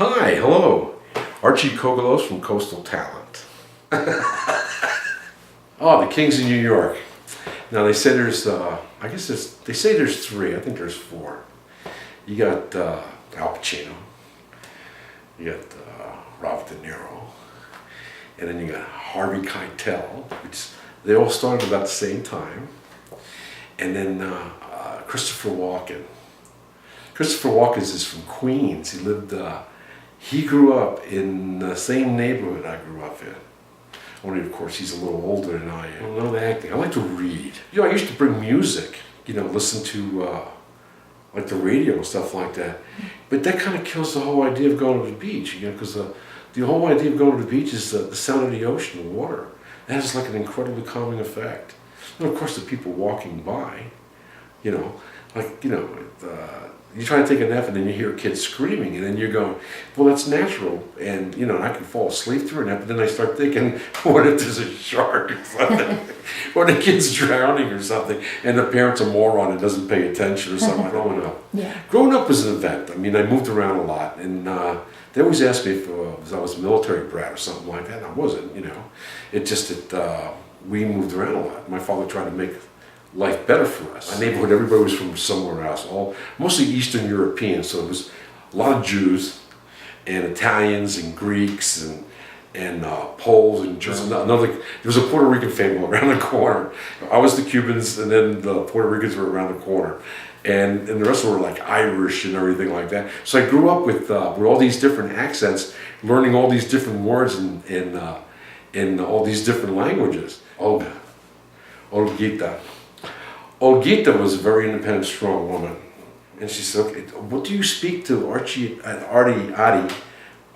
Hi, hello. Archie Cogollos from Coastal Talent. Oh, the Kings of New York. Now they say there's, they say there's three. I think there's four. You got Al Pacino. You got Robert De Niro. And then you got Harvey Keitel, which they all started about the same time. And then Christopher Walken. Christopher Walken is from Queens. He grew up in the same neighborhood I grew up in. Only, of course, he's a little older than I am. I love acting. I like to read. I used to bring music, listen to like the radio and stuff like that. But that kind of kills the whole idea of going to the beach, because the whole idea of going to the beach is the sound of the ocean, the water. That has like an incredibly calming effect. And of course, the people walking by, you try to take a nap and then you hear kids screaming and then you're going, well, that's natural. And, I can fall asleep through a nap, but then I start thinking, what if there's a shark or something? Or the kid's drowning or something and the parent's a moron and doesn't pay attention or something. I don't know. Yeah. Growing up was an event. I moved around a lot and they always asked me if I was a military brat or something like that. And I wasn't, It just that we moved around a lot. My father tried to make life better for us. My neighborhood, everybody was from somewhere else, mostly Eastern European, so it was a lot of Jews and Italians and Greeks and Poles and Germans. There was a Puerto Rican family around the corner. I was the Cubans, and then the Puerto Ricans were around the corner. And the rest were like Irish and everything like that. So I grew up with all these different accents, learning all these different words in all these different languages. Olgita. Olgita was a very independent, strong woman. And she said, okay, what do you speak to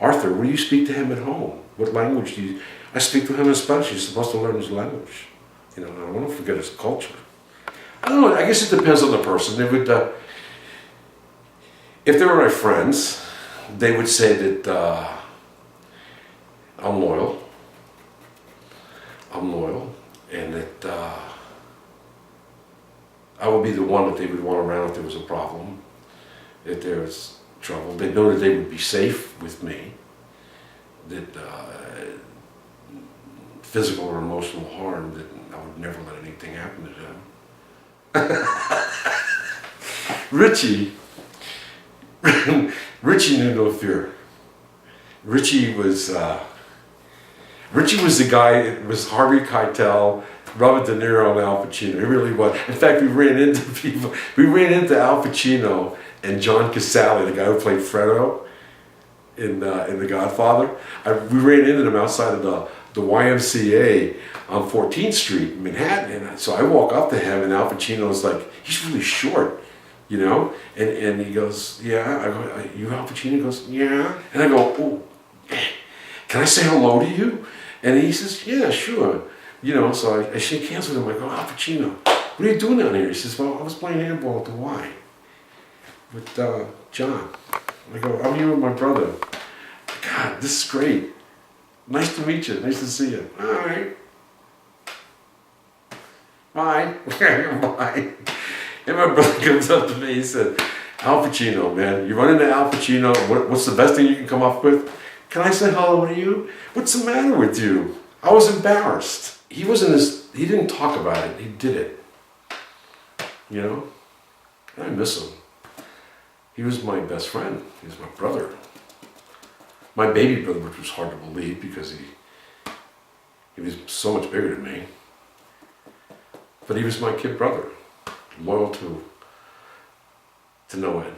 Arthur, what do you speak to him at home? What language do you... I speak to him in Spanish. He's supposed to learn his language. I don't want to forget his culture. I don't know, I guess it depends on the person. They would, if they were my friends, they would say that I'm loyal, and that I would be the one that they would want around if there was a problem, if there was trouble. They'd know that they would be safe with me, that physical or emotional harm, that I would never let anything happen to them. Richie knew no fear. Richie was the guy. It was Harvey Keitel, Robert De Niro, and Al Pacino. It really was. In fact, we ran into people. We ran into Al Pacino and John Casale, the guy who played Fredo in The Godfather. We ran into them outside of the YMCA on 14th Street in Manhattan. And so I walk up to him, and Al Pacino's like, he's really short, And he goes, yeah. I go, you Al Pacino? He goes, yeah. And I go, oh, can I say hello to you? And he says, yeah, sure. So I shake hands with him. I go, Al Pacino, what are you doing down here? He says, well, I was playing handball at the Y with John. I go, I'm here with my brother. God, this is great. Nice to meet you. Nice to see you. All right. Bye. Bye. And my brother comes up to me. He said, Al Pacino, man, you run into Al Pacino. What's the best thing you can come up with? Can I say hello to you? What's the matter with you? I was embarrassed. He didn't talk about it, he did it. And I miss him. He was my best friend, he was my brother. My baby brother, which was hard to believe because he was so much bigger than me. But he was my kid brother, loyal to no end.